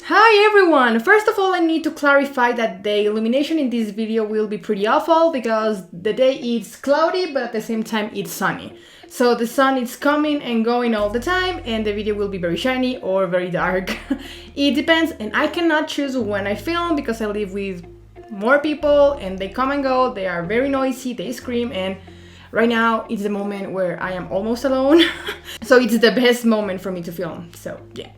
Hi everyone! First of all, I need to clarify that the illumination in this video will be pretty awful because the day is cloudy but at the same time it's sunny. So the sun is coming and going all the time and the video will be very shiny or very dark. It depends, and I cannot choose when I film because I live with more people and they come and go, they are very noisy, they scream, and right now it's the moment where I am almost alone. So it's the best moment for me to film, so yeah.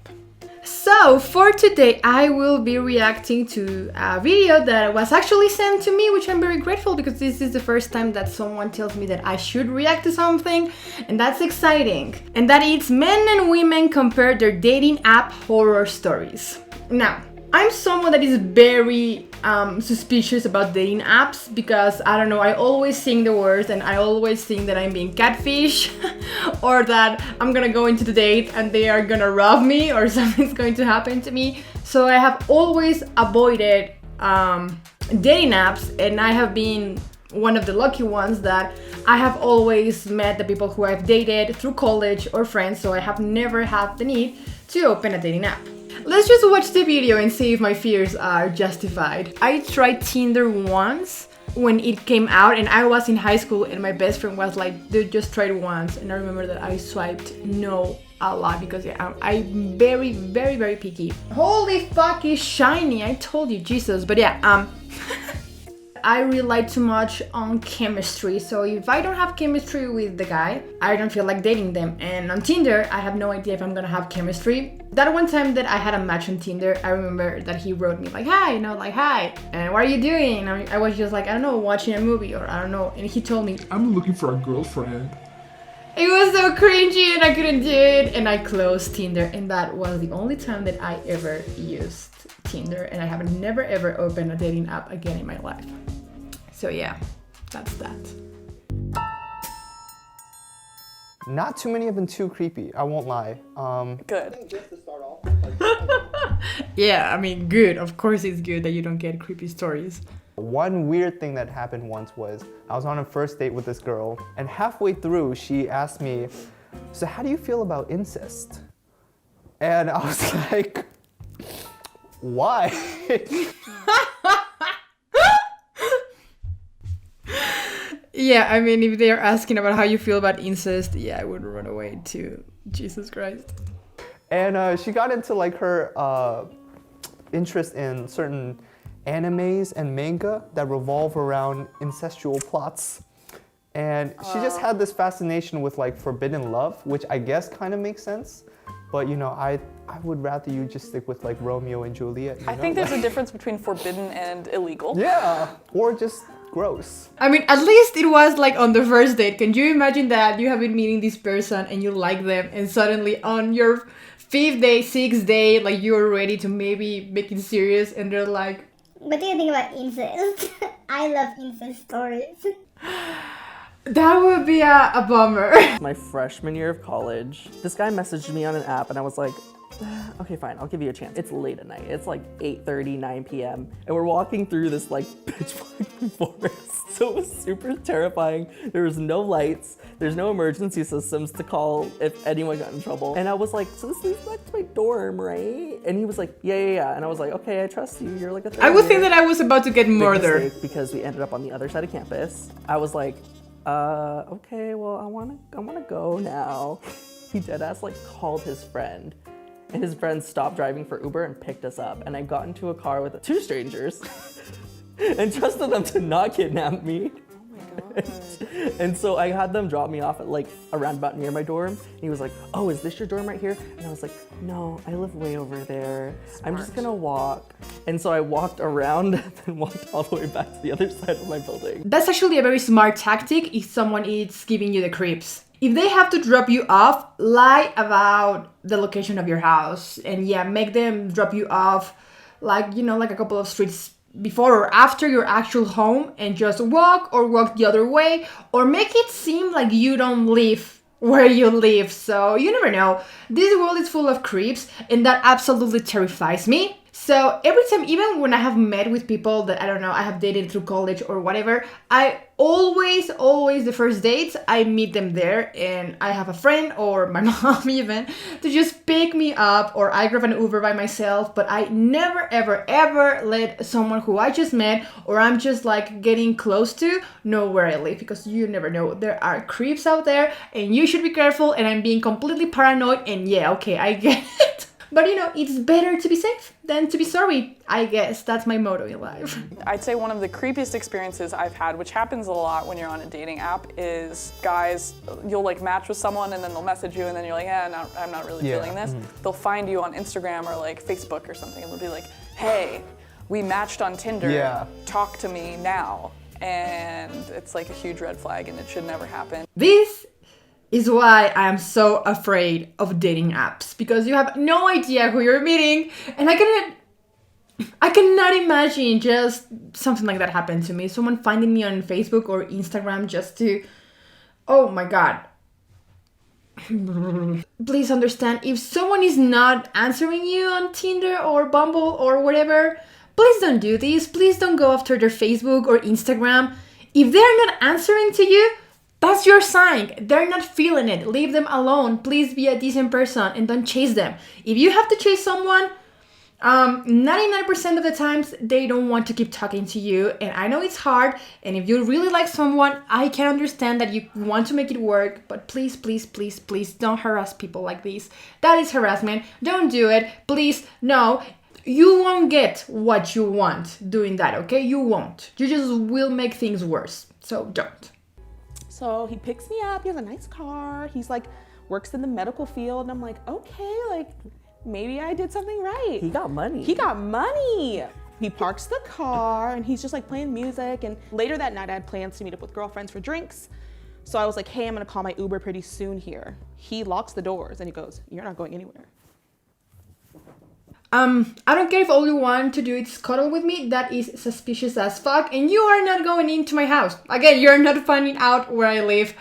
So for today I will be reacting to a video that was actually sent to me, which I'm very grateful because this is the first time that someone tells me that I should react to something, and that's exciting. And that is men and women compare their dating app horror stories. Now, I'm someone that is very suspicious about dating apps because, I don't know, I always think the worst and I always think that I'm being catfish or that I'm gonna go into the date and they are gonna rob me or something's going to happen to me. So I have always avoided dating apps, and I have been one of the lucky ones that I have always met the people who I've dated through college or friends, so I have never had the need to open a dating app. Let's just watch the video and see if my fears are justified. I tried Tinder once when it came out and I was in high school and my best friend was like, dude, just try it once. And I remember that I swiped no a lot because I'm very, very, very picky. Holy fuck, it's shiny, I told you, Jesus. But yeah, I rely too much on chemistry, so if I don't have chemistry with the guy, I don't feel like dating them. And on Tinder, I have no idea if I'm gonna have chemistry. That one time that I had a match on Tinder, I remember that he wrote me like, hi, like, hi, and what are you doing? And I was just like, I don't know, watching a movie, or I don't know, and he told me, I'm looking for a girlfriend. It was so cringy and I couldn't do it, and I closed Tinder, and that was the only time that I ever used Tinder, and I have never ever opened a dating app again in my life. So yeah, that's that. Not too many have been too creepy, I won't lie. Good. Yeah, I mean, good. Of course it's good that you don't get creepy stories. One weird thing that happened once was I was on a first date with this girl, and halfway through she asked me, so how do you feel about incest? And I was like, why? Yeah, I mean, if they're asking about how you feel about incest, yeah, I would run away too. Jesus Christ. And she got into like her interest in certain animes and manga that revolve around incestual plots. And she just had this fascination with like forbidden love, which I guess kind of makes sense. But you know, I would rather you just stick with like Romeo and Juliet. I think there's a difference between forbidden and illegal. Yeah, or just gross. I mean, at least it was like on the first date. Can you imagine that you have been meeting this person and you like them, and suddenly on your 5th day, 6th day, like you're ready to maybe make it serious, and they're like, what do you think about incest? I love incest stories. that would be a bummer. My freshman year of college, this guy messaged me on an app and I was like, okay, fine, I'll give you a chance. It's late at night. It's like 8:30, 9 p.m. And we're walking through this like pitch black forest. So it was super terrifying. There was no lights. There's no emergency systems to call if anyone got in trouble. And I was like, so this leads back to my dorm, right? And he was like, yeah. And I was like, okay, I trust you. You're like a third I would think year. that I was about to get Big murdered. mistake, because we ended up on the other side of campus. I was like, okay, well, I wanna go now. He deadass like called his friend. And his friend stopped driving for Uber and picked us up. And I got into a car with 2 strangers and trusted them to not kidnap me. Oh my God. And so I had them drop me off at like around about near my dorm. And he was like, oh, is this your dorm right here? And I was like, no, I live way over there. Smart. I'm just gonna walk. And so I walked around and then walked all the way back to the other side of my building. That's actually a very smart tactic if someone is giving you the creeps. If they have to drop you off, lie about the location of your house, and yeah, make them drop you off like, you know, like a couple of streets before or after your actual home, and just walk the other way, or make it seem like you don't live where you live. So you never know. This world is full of creeps, and that absolutely terrifies me. So every time, even when I have met with people that, I don't know, I have dated through college or whatever, I always, the first dates, I meet them there, and I have a friend or my mom even to just pick me up, or I grab an Uber by myself, but I never, ever, ever let someone who I just met or I'm just like getting close to know where I live, because you never know. There are creeps out there and you should be careful, and I'm being completely paranoid, and yeah, okay, I get it. But you know, it's better to be safe than to be sorry. I guess that's my motto in life. I'd say one of the creepiest experiences I've had, which happens a lot when you're on a dating app, is guys, you'll like match with someone and then they'll message you and then you're like, yeah, I'm not really feeling this. They'll find you on Instagram or like Facebook or something and they'll be like, hey, we matched on Tinder, talk to me now. And it's like a huge red flag and it should never happen. This is why I'm so afraid of dating apps, because you have no idea who you're meeting, and I cannot imagine just something like that happen to me. Someone finding me on Facebook or Instagram just to, oh my god. Please understand, if someone is not answering you on Tinder or Bumble or whatever, please don't do this. Please don't go after their Facebook or Instagram. If they're not answering to you, that's your sign. They're not feeling it. Leave them alone. Please be a decent person and don't chase them. If you have to chase someone, 99% of the times they don't want to keep talking to you. And I know it's hard. And if you really like someone, I can understand that you want to make it work. But please, please, please, please don't harass people like this. That is harassment. Don't do it. Please, no. You won't get what you want doing that, okay? You won't. You just will make things worse. So don't. So he picks me up, he has a nice car, he's like, works in the medical field, and I'm like, okay, like, maybe I did something right. He got money. He got money. He parks the car, and he's just like playing music, and later that night I had plans to meet up with girlfriends for drinks. So I was like, hey, I'm gonna call my Uber pretty soon here. He locks the doors, and he goes, you're not going anywhere. I don't care if all you want to do is cuddle with me. That is suspicious as fuck. And you are not going into my house. Again, you're not finding out where I live.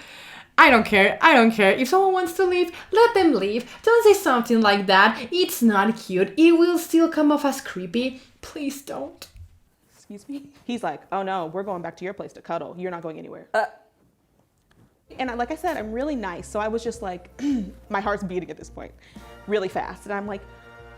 I don't care. I don't care. If someone wants to leave, let them leave. Don't say something like that. It's not cute. It will still come off as creepy. Please don't. Excuse me? He's like, oh no, we're going back to your place to cuddle. You're not going anywhere. And like I said, I'm really nice. So I was just like, my heart's beating at this point really fast. And I'm like,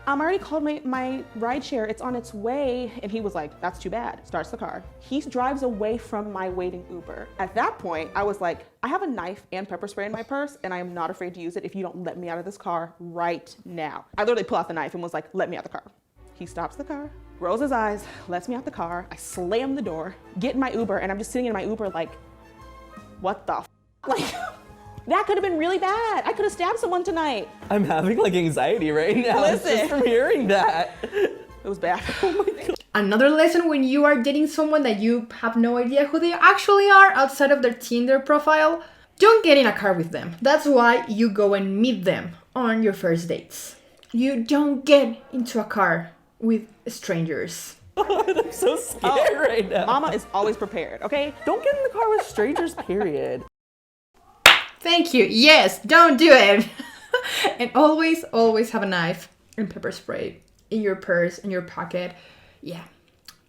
I already called my ride share, it's on its way. And he was like, that's too bad, starts the car. He drives away from my waiting Uber. At that point, I was like, I have a knife and pepper spray in my purse and I am not afraid to use it if you don't let me out of this car right now. I literally pull out the knife and was like, let me out the car. He stops the car, rolls his eyes, lets me out the car. I slam the door, get in my Uber, and I'm just sitting in my Uber like, what the f? Like, that could have been really bad. I could have stabbed someone tonight. I'm having like anxiety right now. Listen. Just from hearing that. It was bad. Oh my God. Another lesson when you are dating someone that you have no idea who they actually are outside of their Tinder profile, don't get in a car with them. That's why you go and meet them on your first dates. You don't get into a car with strangers. I'm so scared right now. Mama is always prepared, okay? Don't get in the car with strangers, period. Thank you. Yes, don't do it. And always, always have a knife and pepper spray in your purse, in your pocket. Yeah,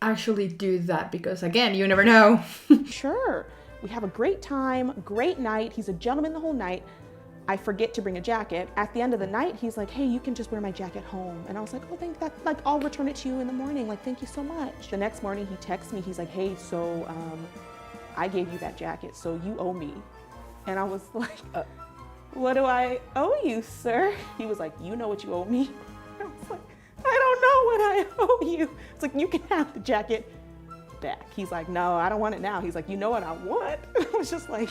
actually do that because, again, you never know. Sure. We have a great time, great night. He's a gentleman the whole night. I forget to bring a jacket. At the end of the night, he's like, hey, you can just wear my jacket home. And I was like, oh, thank that. Like, I'll return it to you in the morning. Like, thank you so much. The next morning, he texts me. He's like, hey, so I gave you that jacket, so you owe me. And I was like, what do I owe you, sir? He was like, you know what you owe me. I was like, I don't know what I owe you. It's like, you can have the jacket back. He's like, no, I don't want it now. He's like, you know what I want? I was just like...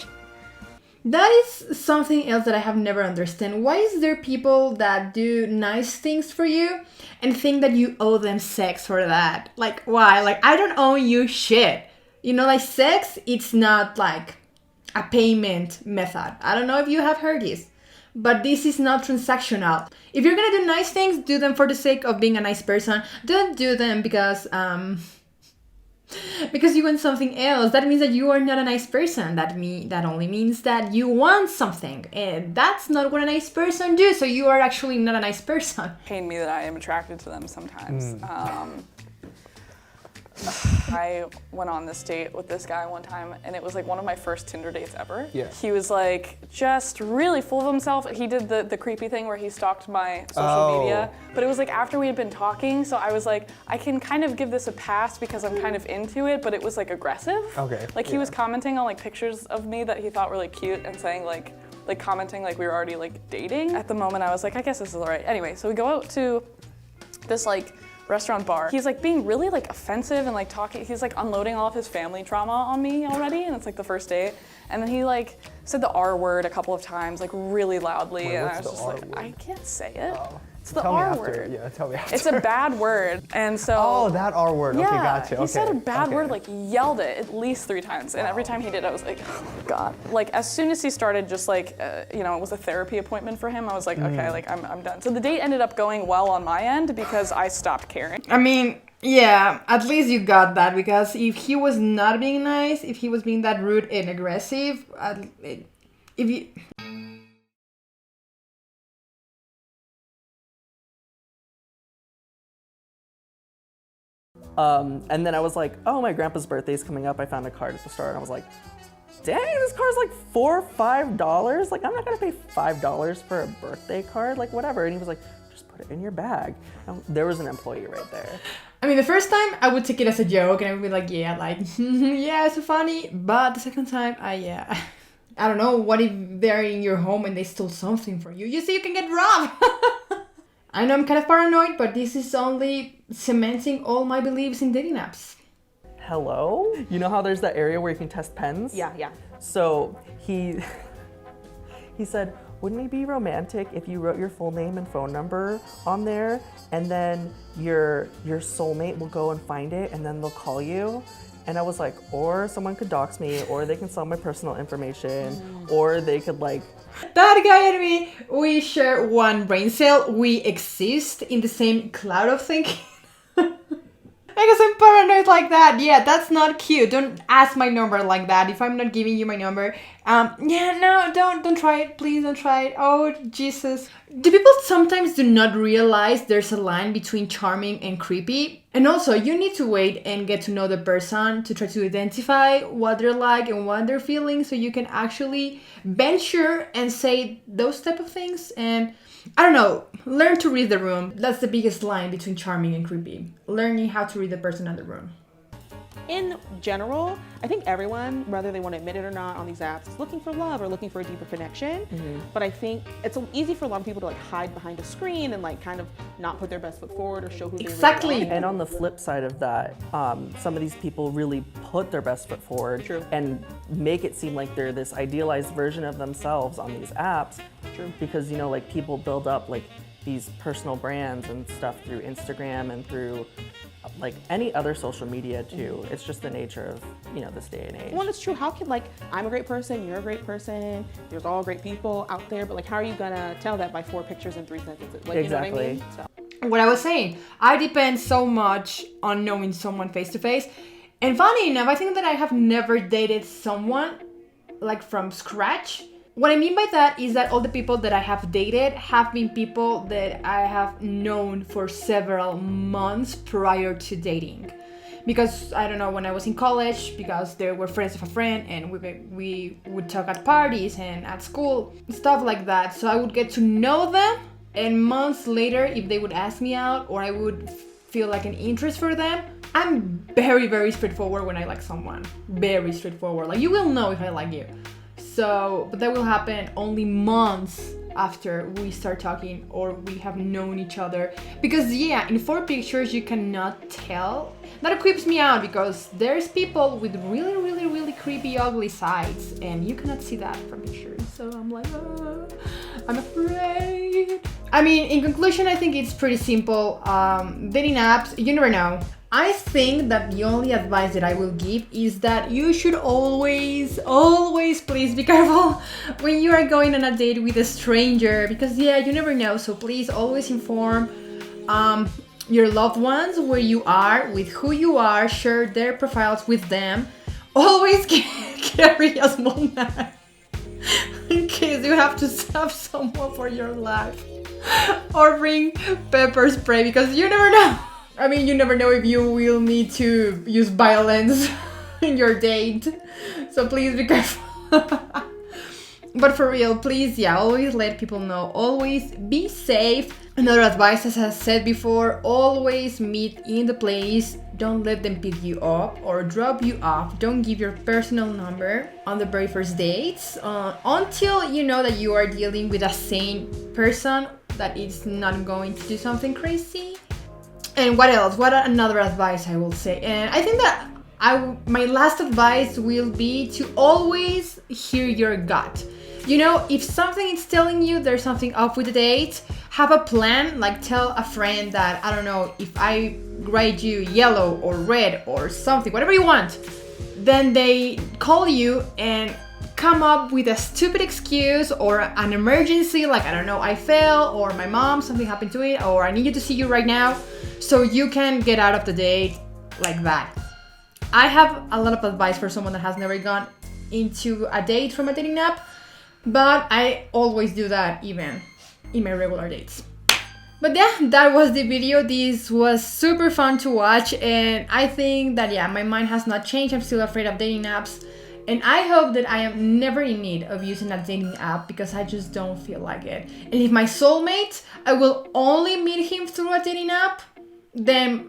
That is something else that I have never understood. Why is there people that do nice things for you and think that you owe them sex for that? Like, why? Like, I don't owe you shit. You know, like, sex, it's not like a payment method. I don't know if you have heard this, but this is not transactional. If you're gonna do nice things, do them for the sake of being a nice person. Don't do them because Because you want something else. That means that you are not a nice person. That only means that you want something. And that's not what a nice person do. So you are actually not a nice person. Pain me that I am attracted to them sometimes. I went on this date with this guy one time, and it was like one of my first Tinder dates ever. Yeah. He was like just really full of himself. He did the creepy thing where he stalked my social media, but it was like after we had been talking, so I was like, I can kind of give this a pass because I'm kind of into it, but it was like aggressive. Okay. Like he was commenting on like pictures of me that he thought were like cute and saying like commenting like we were already like dating. At the moment I was like, I guess this is all right. Anyway, so we go out to this like restaurant bar. He's like being really like offensive and like talking, he's like unloading all of his family trauma on me already, and it's like the first date. And then he like said the R word a couple of times, like really loudly. Wait, and what's I was the just R like, word? I can't say it. It's the Tell me R after. word. Yeah, tell me after. It's a bad word. And so Oh, that R word. yeah, Okay, gotcha. he said a Okay, bad okay. word, like yelled it at least 3 times. And every time he did, I was like, oh God. Like as soon as he started just like, you know, it was a therapy appointment for him, I was like, okay, like I'm done. So the date ended up going well on my end because I stopped caring. I mean, yeah, at least you got that, because if he was not being nice, if he was being that rude and aggressive, if you... And then I was like, oh, my grandpa's birthday's coming up. I found a card at the store, and I was like, dang, this card's like $4 or $5. Like, I'm not gonna pay $5 for a birthday card, like whatever. And he was like, just put it in your bag. And there was an employee right there. I mean, the first time I would take it as a joke and I would be like, yeah, like, yeah, it's so funny. But the second time, I don't know, what if they're in your home and they stole something from you? You see, you can get robbed. I know I'm kind of paranoid, but this is only cementing all my beliefs in dating apps. Hello? You know how there's that area where you can test pens? Yeah. So he said, wouldn't it be romantic if you wrote your full name and phone number on there, and then your soulmate will go and find it, and then they'll call you? And I was like, or someone could dox me, or they can sell my personal information, or they could like... That guy and me, we share one brain cell. We exist in the same cloud of thinking. Because I'm paranoid like that. Yeah, that's not cute. Don't ask my number like that. If I'm not giving you my number, yeah, no, don't try it. Please don't try it. Oh, Jesus. Do people sometimes do not realize there's a line between charming and creepy? And also, you need to wait and get to know the person to try to identify what they're like and what they're feeling, so you can actually venture and say those type of things. And I don't know, learn to read the room. That's the biggest line between charming and creepy. Learning how to read the person in the room. In general, I think everyone, whether they want to admit it or not on these apps, is looking for love or looking for a deeper connection. But I think it's easy for a lot of people to like hide behind a screen and like kind of not put their best foot forward or show who they Exactly. really are. And on the flip side of that, some of these people really put their best foot forward and make it seem like they're this idealized version of themselves on these apps. Because, you know, like people build up like these personal brands and stuff through Instagram and through like any other social media too. It's just the nature of, you know, this day and age. Well, it's true. How can like, I'm a great person, you're a great person, there's all great people out there, but like how are you gonna tell that by 4 pictures and 3 sentences? Like, Exactly. You know what I mean? So. What I was saying, I depend so much on knowing someone face to face. And funny enough, I think that I have never dated someone like from scratch. What I mean by that is that all the people that I have dated have been people that I have known for several months prior to dating. Because, I don't know, when I was in college, because they were friends of a friend, and we would talk at parties and at school, stuff like that. So I would get to know them, and months later, if they would ask me out or I would feel like an interest for them, I'm very, very straightforward when I like someone. Very straightforward. Like, you will know if I like you. So, but that will happen only months after we start talking or we have known each other. Because yeah, in 4 pictures you cannot tell. That creeps me out because there's people with really, really, really creepy, ugly sides, and you cannot see that from pictures. So I'm like, oh, I'm afraid. I mean, in conclusion, I think it's pretty simple. Dating apps, you never know. I think that the only advice that I will give is that you should always please be careful when you are going on a date with a stranger, because yeah, you never know. So please always inform. your loved ones where you are, with who you are, share their profiles with them. Always carry a small knife in case you have to stab someone for your life. Or bring pepper spray because you never know. I mean, you never know if you will need to use violence in your date. So please be careful. But for real, please, yeah, always let people know. Always be safe. Another advice, as I said before, always meet in the place. Don't let them pick you up or drop you off. Don't give your personal number on the very first dates until you know that you are dealing with a sane person that is not going to do something crazy. And what else? What another advice I will say? And I think that my last advice will be to always hear your gut. You know, if something is telling you there's something up with the date, have a plan. Like tell a friend that, I don't know, if I write you yellow or red or something, whatever you want, then they call you and come up with a stupid excuse or an emergency, like, I don't know, I fell, or my mom, something happened to it, or I need you to see you right now, so you can get out of the date like that. I have a lot of advice for someone that has never gone into a date from a dating app, but I always do that even in my regular dates. But yeah, that was the video. This was super fun to watch, and I think that, yeah, my mind has not changed. I'm still afraid of dating apps, and I hope that I am never in need of using a dating app because I just don't feel like it. And if my soulmate, I will only meet him through a dating app, then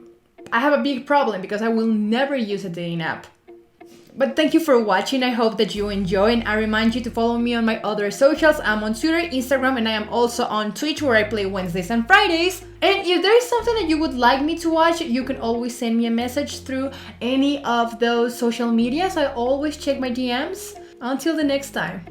I have a big problem because I will never use a dating app. But thank you for watching. I hope that you enjoy, and I remind you to follow me on my other socials. I'm on Twitter, Instagram, and I am also on Twitch where I play Wednesdays and Fridays. And if there is something that you would like me to watch, you can always send me a message through any of those social medias. I always check my DMs. Until the next time.